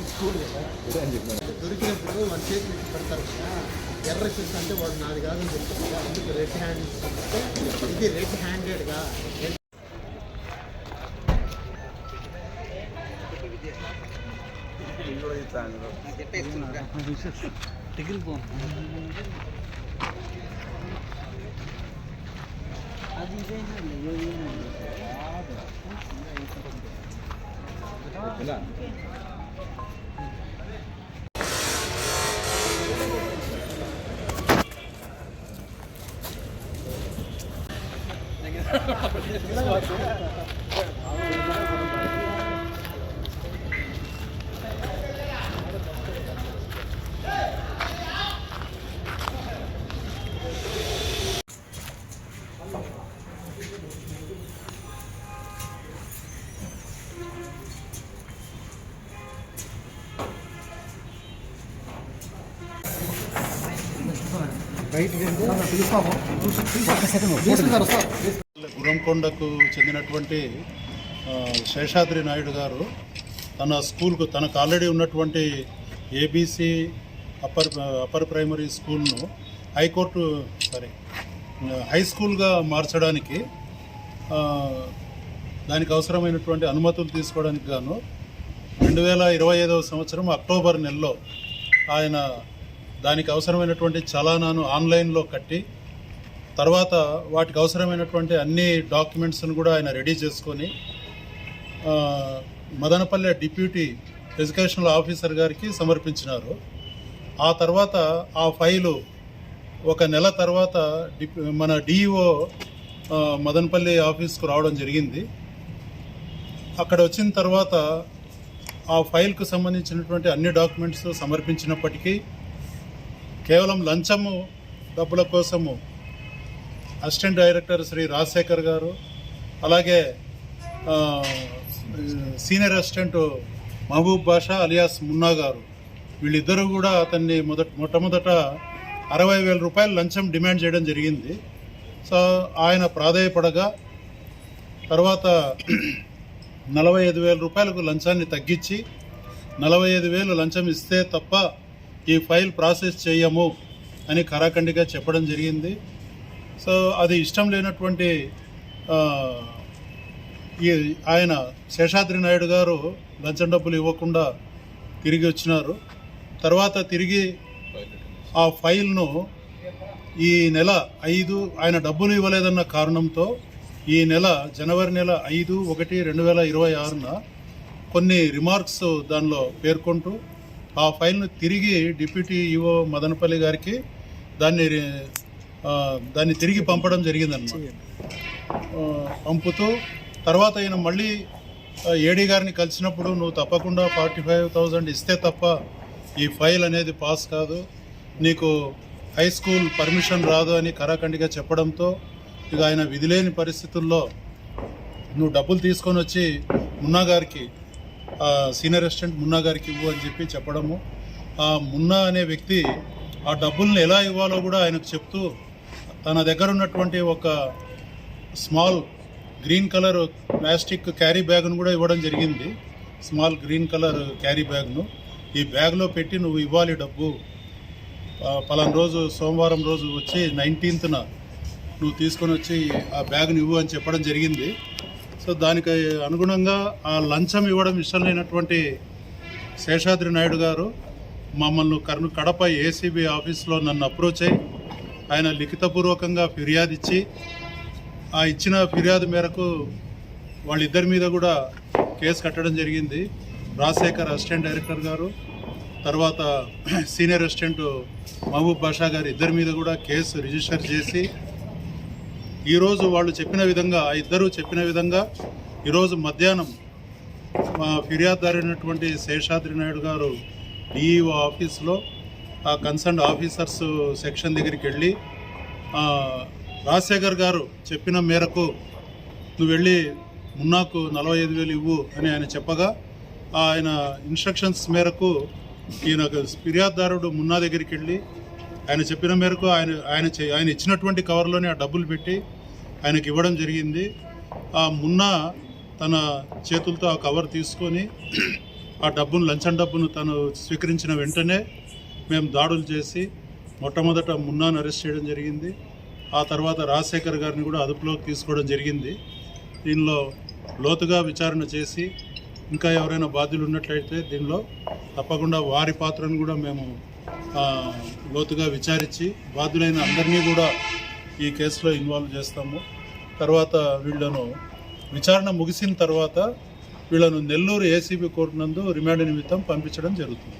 School కదా దొరికినప్పుడు వాళ్ళ చేతులు పెడతారు కదా, ఎర్ర చూసి అంటే వాడు నాది కాదని చెప్తారు కదా, అందుకు రెడ్ హ్యాండ్ ఇది రెడ్ హ్యాండెడ్గా గురంకొండకు చెందినటువంటి శేషాద్రి నాయుడు గారు తన స్కూల్కు తనకు ఆల్రెడీ ఉన్నటువంటి ఏబీసీ అప్పర్ ప్రైమరీ స్కూల్ను హై స్కూల్గా మార్చడానికి దానికి అవసరమైనటువంటి అనుమతులు తీసుకోవడానికి గాను 2025వ సంవత్సరం అక్టోబర్ నెలలో ఆయన దానికి అవసరమైనటువంటి చలానాను ఆన్లైన్లో కట్టి తర్వాత వాటికి అవసరమైనటువంటి అన్ని డాక్యుమెంట్స్ను కూడా ఆయన రెడీ చేసుకొని మదనపల్లె డిప్యూటీ ఎడ్యుకేషనల్ ఆఫీసర్ గారికి సమర్పించినారు. ఆ తర్వాత ఆ ఫైలు ఒక నెల తర్వాత మన డిఈఓ మదనపల్లి ఆఫీస్కు రావడం జరిగింది. అక్కడ వచ్చిన తర్వాత ఆ ఫైల్కు సంబంధించినటువంటి అన్ని డాక్యుమెంట్స్ సమర్పించినప్పటికీ కేవలం లంచము డబ్బుల కోసము అసిస్టెంట్ డైరెక్టర్ శ్రీ రాజశేఖర్ గారు, అలాగే సీనియర్ అసిస్టెంట్ మహబూబ్ బాషా అలియాస్ మున్నా గారు, వీళ్ళిద్దరూ కూడా అతన్ని మొట్టమొదట 60,000 రూపాయలు లంచం డిమాండ్ చేయడం జరిగింది. సో ఆయన ప్రాధేయపడగా తర్వాత 45,000 రూపాయలకు లంచాన్ని తగ్గించి 45,000 లంచం ఇస్తే తప్ప ఈ ఫైల్ ప్రాసెస్ చేయము అని ఖరాఖండిగా చెప్పడం జరిగింది. సో అది ఇష్టం లేనటువంటి ఆయన శేషాద్రి నాయుడు గారు లంచం డబ్బులు ఇవ్వకుండా తిరిగి వచ్చినారు. తర్వాత తిరిగి ఆ ఫైల్ను ఈ నెల 5 ఆయన డబ్బులు ఇవ్వలేదన్న కారణంతో ఈ నెల జనవరి నెల 5/1/2026న కొన్ని రిమార్క్స్ దానిలో పేర్కొంటూ ఆ ఫైల్ను తిరిగి డిప్యూటీ ఈఓ మదనపల్లి గారికి దాన్ని తిరిగి పంపడం జరిగిందన్నమాట. పంపుతూ తర్వాత ఆయన మళ్ళీ ఏడీ గారిని కలిసినప్పుడు నువ్వు తప్పకుండా 45,000 ఇస్తే తప్ప ఈ ఫైల్ అనేది పాస్ కాదు, నీకు హై స్కూల్ పర్మిషన్ రాదు అని ఖరాఖండిగా చెప్పడంతో ఇక ఆయన విధిలేని పరిస్థితుల్లో నువ్వు డబ్బులు తీసుకొని వచ్చి మున్నా గారికి సీనియర్ అసిస్టెంట్ మున్నా గారికి ఇవ్వు అని చెప్పి చెప్పడము, ఆ మున్నా అనే వ్యక్తి ఆ డబ్బుల్ని ఎలా ఇవ్వాలో కూడా ఆయనకు చెప్తూ తన దగ్గర ఉన్నటువంటి ఒక small green colour plastic carry బ్యాగ్ను కూడా ఇవ్వడం జరిగింది. స్మాల్ గ్రీన్ కలర్ క్యారీ బ్యాగ్ను ఈ బ్యాగ్లో పెట్టి నువ్వు ఇవ్వాలి డబ్బు, పలానా రోజు సోమవారం రోజు వచ్చి 19న నువ్వు తీసుకొని వచ్చి ఆ బ్యాగ్ని ఇవ్వు అని చెప్పడం జరిగింది. సో దానికి అనుగుణంగా ఆ లంచం ఇవ్వడం ఇష్టం లేనటువంటి శేషాద్రి నాయుడు గారు మమ్మల్ని కడప ఏసీబీ ఆఫీస్లో నన్ను అప్రోచ్ అయ్యి ఆయన లిఖితపూర్వకంగా ఫిర్యాదు ఇచ్చి ఆ ఇచ్చిన ఫిర్యాదు మేరకు వాళ్ళిద్దరి మీద కూడా కేసు కట్టడం జరిగింది. రాజశేఖర్ అసిస్టెంట్ డైరెక్టర్ గారు, తర్వాత సీనియర్ అసిస్టెంట్ మహబూబ్ బాషా గారు ఇద్దరి మీద కూడా కేసు రిజిస్టర్ చేసి ఈరోజు వాళ్ళు చెప్పిన విధంగా ఆ ఇద్దరు చెప్పిన విధంగా ఈరోజు మధ్యాహ్నం మా ఫిర్యాదుదారు అయినటువంటి శేషాద్రి నాయుడు గారు డిఈఓ ఆఫీస్లో ఆ కన్సర్న్ ఆఫీసర్స్ సెక్షన్ దగ్గరికి వెళ్ళి రాజశేఖర్ గారు చెప్పిన మేరకు నువ్వు వెళ్ళి మున్నాకు 45,000 ఇవ్వు అని ఆయన చెప్పగా ఆయన ఇన్స్ట్రక్షన్స్ మేరకు ఈయన ఫిర్యాదుదారుడు మున్నా దగ్గరికి వెళ్ళి ఆయన చెప్పిన మేరకు ఆయన ఇచ్చినటువంటి కవర్లోనే ఆ డబ్బులు పెట్టి ఆయనకి ఇవ్వడం జరిగింది. ఆ మున్నా తన చేతులతో ఆ కవర్ తీసుకొని ఆ డబ్బును లంచం డబ్బును తను స్వీకరించిన వెంటనే మేము దాడులు చేసి మొట్టమొదట మున్నాను అరెస్ట్ చేయడం జరిగింది. ఆ తర్వాత రాజశేఖర్ గారిని కూడా అదుపులోకి తీసుకోవడం జరిగింది. దీనిలో లోతుగా విచారణ చేసి ఇంకా ఎవరైనా బాధ్యులు ఉన్నట్లయితే దీనిలో తప్పకుండా వారి పాత్రను కూడా మేము లోతుగా విచారించి బాధ్యులైన అందరినీ కూడా ఈ కేసులో ఇన్వాల్వ్ చేస్తాము. తర్వాత వీళ్ళను విచారణ ముగిసిన తర్వాత వీళ్ళను నెల్లూరు ఏసీబీ కోర్టు నందు రిమాండ్ నిమిత్తం పంపించడం జరుగుతుంది.